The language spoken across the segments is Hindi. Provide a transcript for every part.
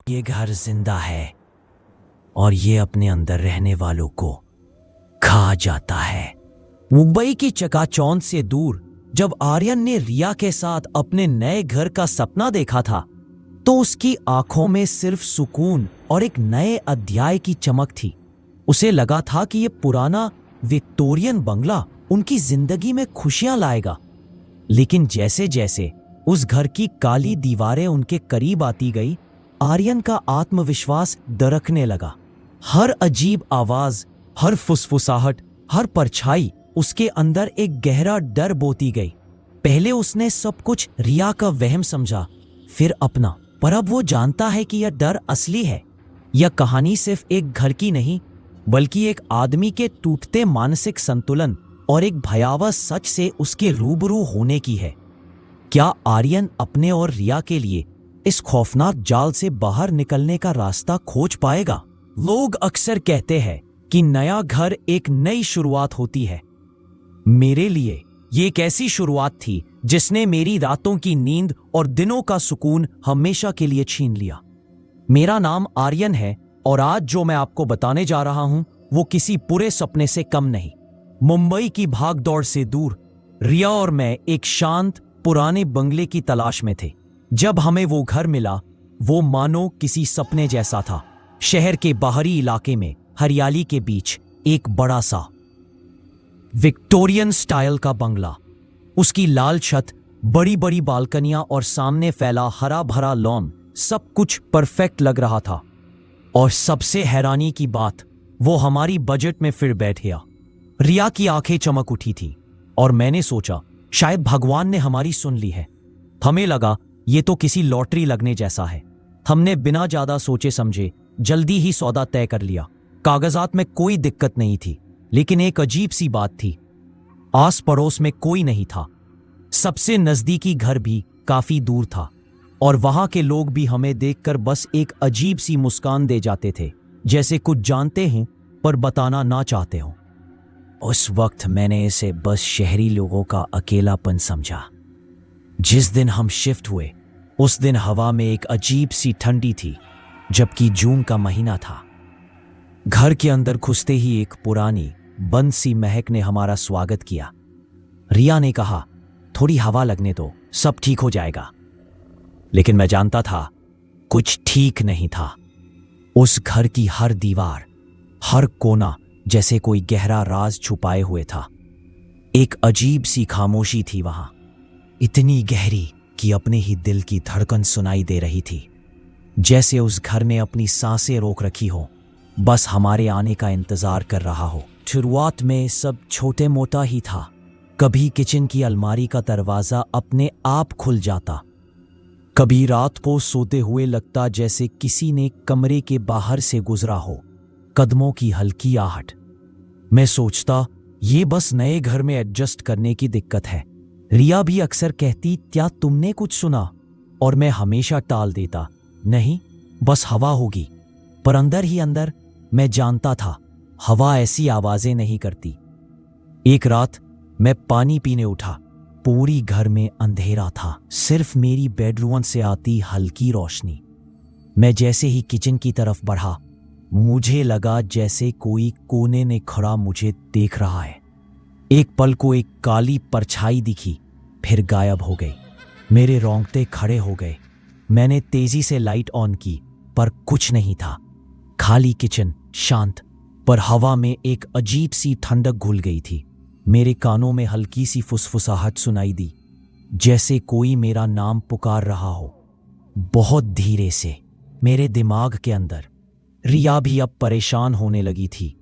ये घर जिंदा है और ये अपने अंदर रहने वालों को खा जाता है। मुंबई की चकाचौंध से दूर जब आर्यन ने रिया के साथ अपने नए घर का सपना देखा था तो उसकी आंखों में सिर्फ सुकून और एक नए अध्याय की चमक थी। उसे लगा था कि ये पुराना विक्टोरियन बंगला उनकी जिंदगी में खुशियां लाएगा। लेकिन जैसे जैसे उस घर की काली दीवारें उनके करीब आती गई, आर्यन का आत्मविश्वास दरकने लगा। हर अजीब आवाज, हर फुसफुसाहट, हर परछाई उसके अंदर एक गहरा डर बोती गई। पहले उसने सब कुछ रिया का वहम समझा, फिर अपना, पर अब वो जानता है कि यह डर असली है। यह कहानी सिर्फ एक घर की नहीं, बल्कि एक आदमी के टूटते मानसिक संतुलन और एक भयावह सच से उसके रूबरू होने की है। क्या आर्यन अपने और रिया के लिए इस खौफनाक जाल से बाहर निकलने का रास्ता खोज पाएगा? लोग अक्सर कहते हैं कि नया घर एक नई शुरुआत होती है। मेरे लिए ये एक ऐसी शुरुआत थी जिसने मेरी रातों की नींद और दिनों का सुकून हमेशा के लिए छीन लिया। मेरा नाम आर्यन है और आज जो मैं आपको बताने जा रहा हूं वो किसी पूरे सपने से कम नहीं। मुंबई की भागदौड़ से दूर रिया और मैं एक शांत पुराने बंगले की तलाश में थे। जब हमें वो घर मिला, वो मानो किसी सपने जैसा था। शहर के बाहरी इलाके में हरियाली के बीच एक बड़ा सा विक्टोरियन स्टाइल का बंगला। उसकी लाल छत, बड़ी बड़ी बालकनियां और सामने फैला हरा भरा लॉन, सब कुछ परफेक्ट लग रहा था। और सबसे हैरानी की बात, वो हमारी बजट में फिर बैठ गया। रिया की आंखें चमक उठी थी और मैंने सोचा शायद भगवान ने हमारी सुन ली है। हमें लगा ये तो किसी लॉटरी लगने जैसा है। हमने बिना ज्यादा सोचे समझे जल्दी ही सौदा तय कर लिया। कागजात में कोई दिक्कत नहीं थी, लेकिन एक अजीब सी बात थी, आस पड़ोस में कोई नहीं था। सबसे नजदीकी घर भी काफी दूर था और वहां के लोग भी हमें देखकर बस एक अजीब सी मुस्कान दे जाते थे, जैसे कुछ जानते हैं पर बताना ना चाहते हो। उस वक्त मैंने इसे बस शहरी लोगों का अकेलापन समझा। जिस दिन हम शिफ्ट हुए उस दिन हवा में एक अजीब सी ठंडी थी, जबकि जून का महीना था। घर के अंदर घुसते ही एक पुरानी बंद सी महक ने हमारा स्वागत किया। रिया ने कहा, थोड़ी हवा लगने दो, सब ठीक हो जाएगा। लेकिन मैं जानता था कुछ ठीक नहीं था। उस घर की हर दीवार, हर कोना जैसे कोई गहरा राज छुपाए हुए था। एक अजीब सी खामोशी थी वहां, इतनी गहरी कि अपने ही दिल की धड़कन सुनाई दे रही थी। जैसे उस घर ने अपनी सांसें रोक रखी हो, बस हमारे आने का इंतजार कर रहा हो। शुरुआत में सब छोटे मोटा ही था। कभी किचन की अलमारी का दरवाजा अपने आप खुल जाता, कभी रात को सोते हुए लगता जैसे किसी ने कमरे के बाहर से गुजरा हो। कदमों की हल्की आहट। मैं सोचता ये बस नए घर में एडजस्ट करने की दिक्कत है। रिया भी अक्सर कहती, क्या तुमने कुछ सुना? और मैं हमेशा टाल देता, नहीं, बस हवा होगी। पर अंदर ही अंदर मैं जानता था हवा ऐसी आवाजें नहीं करती। एक रात मैं पानी पीने उठा। पूरी घर में अंधेरा था, सिर्फ मेरी बेडरूम से आती हल्की रोशनी। मैं जैसे ही किचन की तरफ बढ़ा, मुझे लगा जैसे कोई कोने में खड़ा मुझे देख रहा है। एक पल को एक काली परछाई दिखी, फिर गायब हो गई। मेरे रोंगटे खड़े हो गए। मैंने तेजी से लाइट ऑन की, पर कुछ नहीं था। खाली किचन, शांत, पर हवा में एक अजीब सी ठंडक घुल गई थी। मेरे कानों में हल्की सी फुसफुसाहट सुनाई दी, जैसे कोई मेरा नाम पुकार रहा हो, बहुत धीरे से। मेरे दिमाग के अंदर रिया भी अब परेशान होने लगी थी।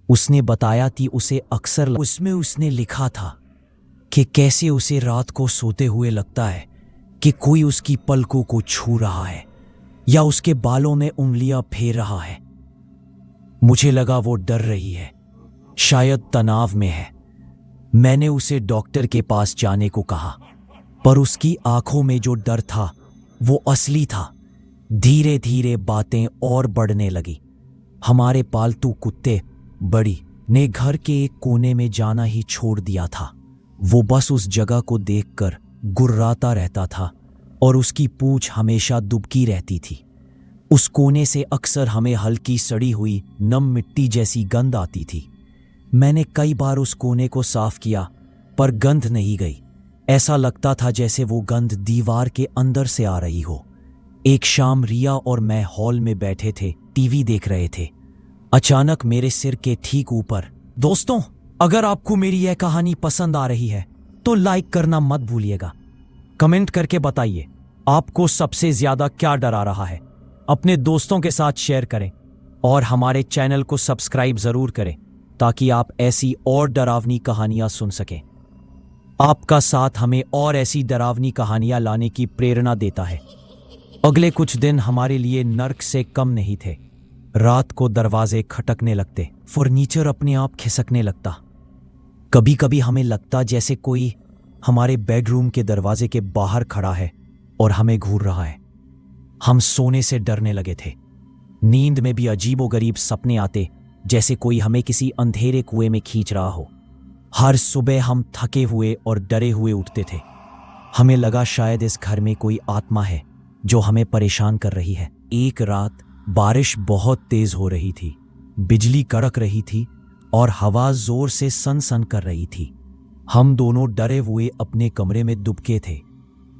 उसने बताया कि उसे अक्सर उसमें उसने लिखा था कि कैसे उसे रात को सोते हुए लगता है कि कोई उसकी पलकों को छू रहा है या उसके बालों में उंगलियां फेर रहा है। मुझे लगा वो डर रही है, शायद तनाव में है। मैंने उसे डॉक्टर के पास जाने को कहा, पर उसकी आंखों में जो डर था वो असली था। धीरे धीरे बातें और बढ़ने लगी। हमारे पालतू कुत्ते बड़ी ने घर के एक कोने में जाना ही छोड़ दिया था। वो बस उस जगह को देखकर गुर्राता रहता था और उसकी पूंछ हमेशा दुबकी रहती थी। उस कोने से अक्सर हमें हल्की सड़ी हुई नम मिट्टी जैसी गंध आती थी। मैंने कई बार उस कोने को साफ किया, पर गंध नहीं गई। ऐसा लगता था जैसे वो गंध दीवार के अंदर से आ रही हो। एक शाम रिया और मैं हॉल में बैठे थे, टीवी देख रहे थे। अचानक मेरे सिर के ठीक ऊपर, दोस्तों, अगर आपको मेरी यह कहानी पसंद आ रही है तो लाइक करना मत भूलिएगा। कमेंट करके बताइए आपको सबसे ज्यादा क्या डरा रहा है। अपने दोस्तों के साथ शेयर करें और हमारे चैनल को सब्सक्राइब जरूर करें ताकि आप ऐसी और डरावनी कहानियां सुन सकें। आपका साथ हमें और ऐसी डरावनी कहानियां लाने की प्रेरणा देता है। अगले कुछ दिन हमारे लिए नर्क से कम नहीं थे। रात को दरवाजे खटकने लगते, फर्नीचर अपने आप खिसकने लगता। कभी कभी हमें लगता जैसे कोई हमारे बेडरूम के दरवाजे के बाहर खड़ा है और हमें घूर रहा है। हम सोने से डरने लगे थे। नींद में भी अजीबोगरीब सपने आते, जैसे कोई हमें किसी अंधेरे कुएं में खींच रहा हो। हर सुबह हम थके हुए और डरे हुए उठते थे। हमें लगा शायद इस घर में कोई आत्मा है जो हमें परेशान कर रही है। एक रात बारिश बहुत तेज हो रही थी, बिजली कड़क रही थी और हवा जोर से सन कर रही थी। हम दोनों डरे हुए अपने कमरे में दुबके थे।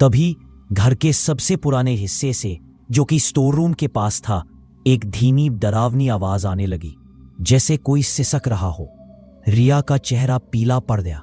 तभी घर के सबसे पुराने हिस्से से, जो कि स्टोर रूम के पास था, एक धीमी डरावनी आवाज आने लगी, जैसे कोई सिसक रहा हो। रिया का चेहरा पीला पड़ गया।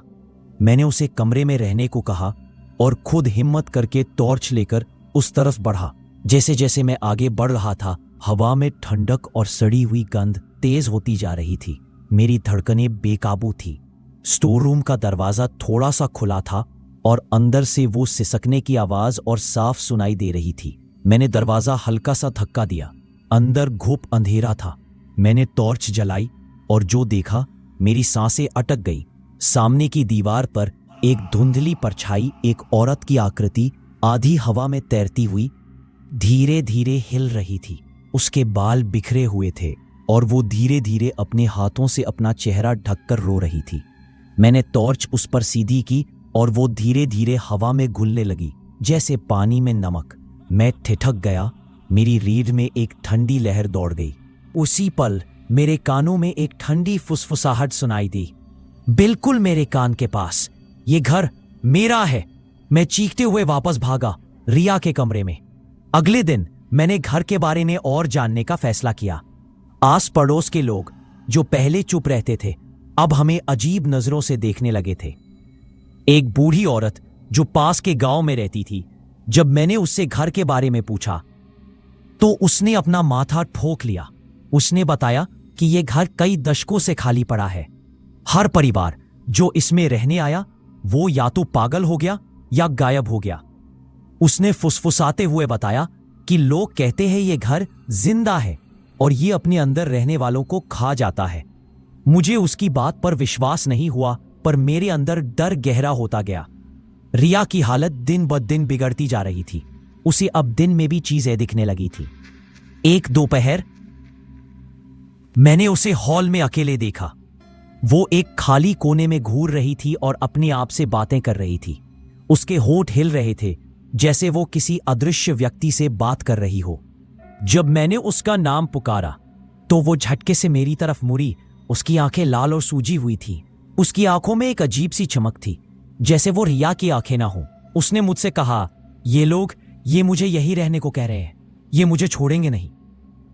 मैंने उसे कमरे में रहने को कहा और खुद हिम्मत करके टॉर्च लेकर उस तरफ बढ़ा। जैसे जैसे मैं आगे बढ़ रहा था, हवा में ठंडक और सड़ी हुई गंध तेज होती जा रही थी। मेरी धड़कनें बेकाबू थी। स्टोर रूम का दरवाजा थोड़ा सा खुला था और अंदर से वो सिसकने की आवाज और साफ सुनाई दे रही थी। मैंने दरवाजा हल्का सा धक्का दिया। अंदर घुप अंधेरा था। मैंने टॉर्च जलाई और जो देखा, मेरी सांसें अटक गई। सामने की दीवार पर एक धुंधली परछाई, एक औरत की आकृति आधी हवा में तैरती हुई धीरे धीरे हिल रही थी। उसके बाल बिखरे हुए थे और वो धीरे धीरे अपने हाथों से अपना चेहरा ढककर रो रही थी। मैंने टॉर्च उस पर सीधी की और वो धीरे धीरे हवा में घुलने लगी, जैसे पानी में नमक। मैं ठिठक गया। मेरी रीढ़ में एक ठंडी लहर दौड़ गई। उसी पल मेरे कानों में एक ठंडी फुसफुसाहट सुनाई दी, बिल्कुल मेरे कान के पास। ये घर मेरा है। मैं चीखते हुए वापस भागा रिया के कमरे में। अगले दिन मैंने घर के बारे में और जानने का फैसला किया। आस पड़ोस के लोग जो पहले चुप रहते थे, अब हमें अजीब नजरों से देखने लगे थे। एक बूढ़ी औरत जो पास के गांव में रहती थी, जब मैंने उससे घर के बारे में पूछा तो उसने अपना माथा ठोक लिया। उसने बताया कि यह घर कई दशकों से खाली पड़ा है। हर परिवार जो इसमें रहने आया वो या तो पागल हो गया या गायब हो गया। उसने फुसफुसाते हुए बताया कि लोग कहते हैं ये घर जिंदा है और ये अपने अंदर रहने वालों को खा जाता है। मुझे उसकी बात पर विश्वास नहीं हुआ, पर मेरे अंदर डर गहरा होता गया। रिया की हालत दिन ब दिन बिगड़ती जा रही थी। उसे अब दिन में भी चीजें दिखने लगी थी। एक दोपहर मैंने उसे हॉल में अकेले देखा। वो एक खाली कोने में घूर रही थी और अपने आप से बातें कर रही थी। उसके होंठ हिल रहे थे, जैसे वो किसी अदृश्य व्यक्ति से बात कर रही हो। जब मैंने उसका नाम पुकारा तो वो झटके से मेरी तरफ मुड़ी। उसकी आंखें लाल और सूजी हुई थी। उसकी आंखों में एक अजीब सी चमक थी, जैसे वो रिया की आंखें ना हो। उसने मुझसे कहा, ये लोग ये मुझे यही रहने को कह रहे हैं, ये मुझे छोड़ेंगे नहीं।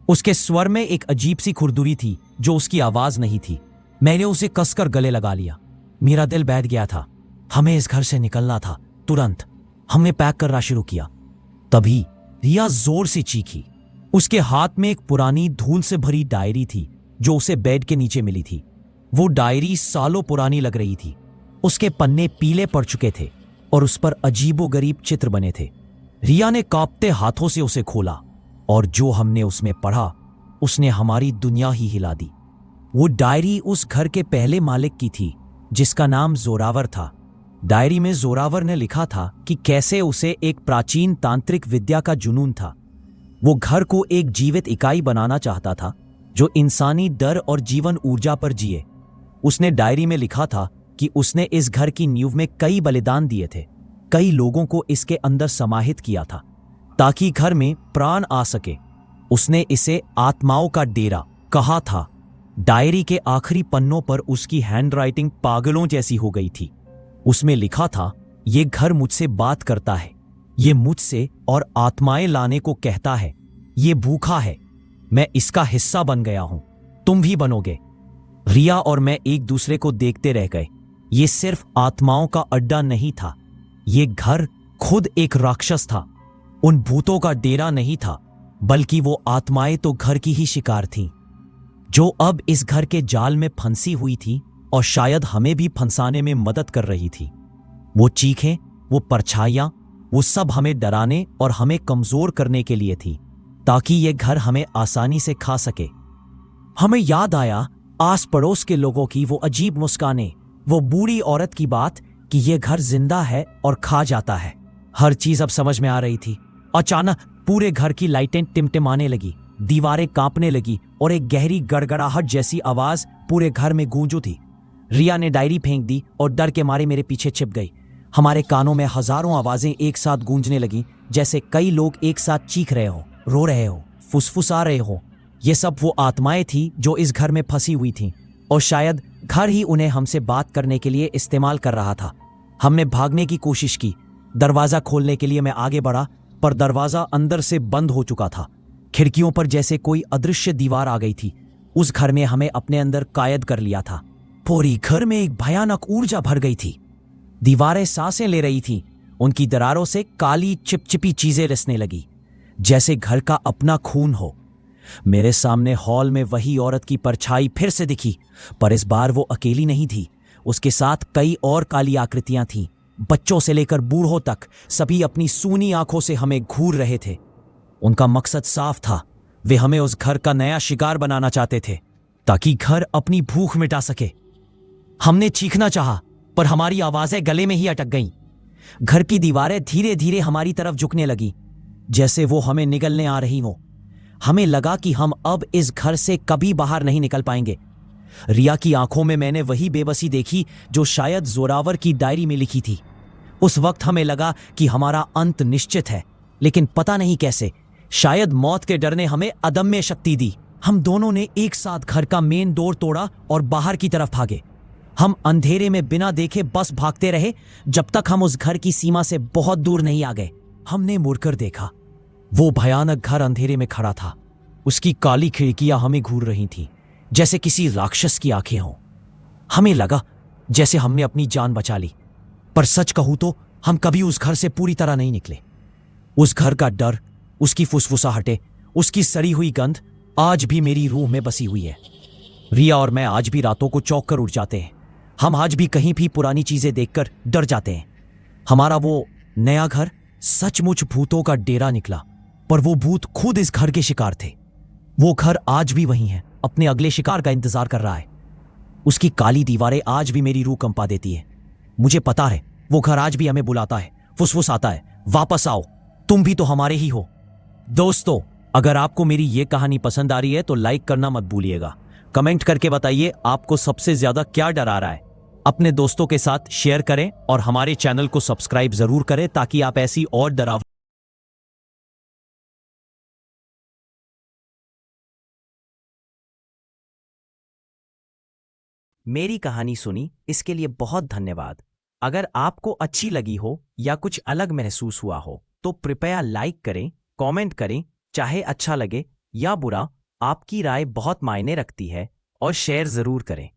उसके स्वर में एक अजीब सी खुरदुरी थी जो उसकी आवाज नहीं थी। मैंने उसे कसकर गले लगा लिया। मेरा दिल बैठ गया था। हमें इस घर से निकलना था तुरंत। हमने पैक करना शुरू किया। तभी रिया जोर से चीखी। उसके हाथ में एक पुरानी धूल से भरी डायरी थी जो उसे बेड के नीचे मिली थी। वो डायरी सालों पुरानी लग रही थी। उसके पन्ने पीले पड़ चुके थे और उस पर अजीबोगरीब चित्र बने थे। रिया ने कांपते हाथों से उसे खोला और जो हमने उसमें पढ़ा उसने हमारी दुनिया ही हिला दी। वो डायरी उस घर के पहले मालिक की थी, जिसका नाम जोरावर था। डायरी में जोरावर ने लिखा था कि कैसे उसे एक प्राचीन तांत्रिक विद्या का जुनून था। वो घर को एक जीवित इकाई बनाना चाहता था जो इंसानी डर और जीवन ऊर्जा पर जिए। उसने डायरी में लिखा था कि उसने इस घर की नींव में कई बलिदान दिए थे। कई लोगों को इसके अंदर समाहित किया था ताकि घर में प्राण आ सके। उसने इसे आत्माओं का डेरा कहा था। डायरी के आखिरी पन्नों पर उसकी हैंडराइटिंग पागलों जैसी हो गई थी। उसमें लिखा था, ये घर मुझसे बात करता है, ये मुझसे और आत्माएं लाने को कहता है, ये भूखा है, मैं इसका हिस्सा बन गया हूं, तुम भी बनोगे। रिया और मैं एक दूसरे को देखते रह गए। ये सिर्फ आत्माओं का अड्डा नहीं था, ये घर खुद एक राक्षस था। उन भूतों का डेरा नहीं था, बल्कि वो आत्माएं तो घर की ही शिकार थीं, जो अब इस घर के जाल में फंसी हुई थी और शायद हमें भी फंसाने में मदद कर रही थी। वो चीखें, वो परछाइयां, वो सब हमें डराने और हमें कमजोर करने के लिए थी, ताकि ये घर हमें आसानी से खा सके। हमें याद आया आस पड़ोस के लोगों की वो अजीब मुस्कानें, वो बूढ़ी औरत की बात कि ये घर जिंदा है और खा जाता है। हर चीज अब समझ में आ रही थी। अचानक पूरे घर की लाइटें टिमटिमाने लगी, दीवारें कांपने लगी और एक गहरी गड़गड़ाहट जैसी आवाज पूरे घर में गूंज उठी। रिया ने डायरी फेंक दी और डर के मारे मेरे पीछे छिप गई। हमारे कानों में हजारों आवाजें एक साथ गूंजने लगी, जैसे कई लोग एक साथ चीख रहे हो, रो रहे हो, फुसफुसा रहे हो। ये सब वो आत्माएं थी जो इस घर में फंसी हुई थीं, और शायद घर ही उन्हें हमसे बात करने के लिए इस्तेमाल कर रहा था। हमने भागने की कोशिश की, दरवाजा खोलने के लिए मैं आगे बढ़ा, पर दरवाजा अंदर से बंद हो चुका था। खिड़कियों पर जैसे कोई अदृश्य दीवार आ गई थी। उस घर में हमें अपने अंदर कैद कर लिया था। पूरी घर में एक भयानक ऊर्जा भर गई थी। दीवारें सांसें ले रही थीं, उनकी दरारों से काली चिपचिपी चीजें रिसने लगी, जैसे घर का अपना खून हो। मेरे सामने हॉल में वही औरत की परछाई फिर से दिखी, पर इस बार वो अकेली नहीं थी। उसके साथ कई और काली आकृतियां थीं। बच्चों से लेकर बूढ़ों तक सभी अपनी सूनी आंखों से हमें घूर रहे थे। उनका मकसद साफ था, वे हमें उस घर का नया शिकार बनाना चाहते थे, ताकि घर अपनी भूख मिटा सके। हमने चीखना चाहा, पर हमारी आवाजें गले में ही अटक गईं। घर की दीवारें धीरे धीरे हमारी तरफ झुकने लगी, जैसे वो हमें निगलने आ रही हो। हमें लगा कि हम अब इस घर से कभी बाहर नहीं निकल पाएंगे। रिया की आंखों में मैंने वही बेबसी देखी जो शायद जोरावर की डायरी में लिखी थी। उस वक्त हमें लगा कि हमारा अंत निश्चित है, लेकिन पता नहीं कैसे, शायद मौत के डर ने हमें अदम्य शक्ति दी। हम दोनों ने एक साथ घर का मेन डोर तोड़ा और बाहर की तरफ भागे। हम अंधेरे में बिना देखे बस भागते रहे, जब तक हम उस घर की सीमा से बहुत दूर नहीं आ गए। हमने मुड़कर देखा, वो भयानक घर अंधेरे में खड़ा था। उसकी काली खिड़कियां हमें घूर रही थीं, जैसे किसी राक्षस की आंखें हों। हमें लगा जैसे हमने अपनी जान बचा ली, पर सच कहूं तो हम कभी उस घर से पूरी तरह नहीं निकले। उस घर का डर, उसकी फुसफुसाहटें, उसकी सड़ी हुई गंध आज भी मेरी रूह में बसी हुई है। रिया और मैं आज भी रातों को चौंक कर उठ जाते हैं। हम आज भी कहीं भी पुरानी चीजें देखकर डर जाते हैं। हमारा वो नया घर सचमुच भूतों का डेरा निकला, पर वो भूत खुद इस घर के शिकार थे। वो घर आज भी वही है, अपने अगले शिकार का इंतजार कर रहा है। उसकी काली दीवारें आज भी मेरी रूह कंपा देती है। मुझे पता है वो घर आज भी हमें बुलाता है, फुसफुसाता है, वापस आओ, तुम भी तो हमारे ही हो। दोस्तों, अगर आपको मेरी ये कहानी पसंद आ रही है तो लाइक करना मत भूलिएगा। कमेंट करके बताइए आपको सबसे ज्यादा क्या डरा रहा है। अपने दोस्तों के साथ शेयर करें और हमारे चैनल को सब्सक्राइब जरूर करें, ताकि आप ऐसी और डरावनी मेरी कहानी सुनी इसके लिए बहुत धन्यवाद। अगर आपको अच्छी लगी हो या कुछ अलग महसूस हुआ हो तो कृपया लाइक करें, कमेंट करें, चाहे अच्छा लगे या बुरा, आपकी राय बहुत मायने रखती है, और शेयर जरूर करें।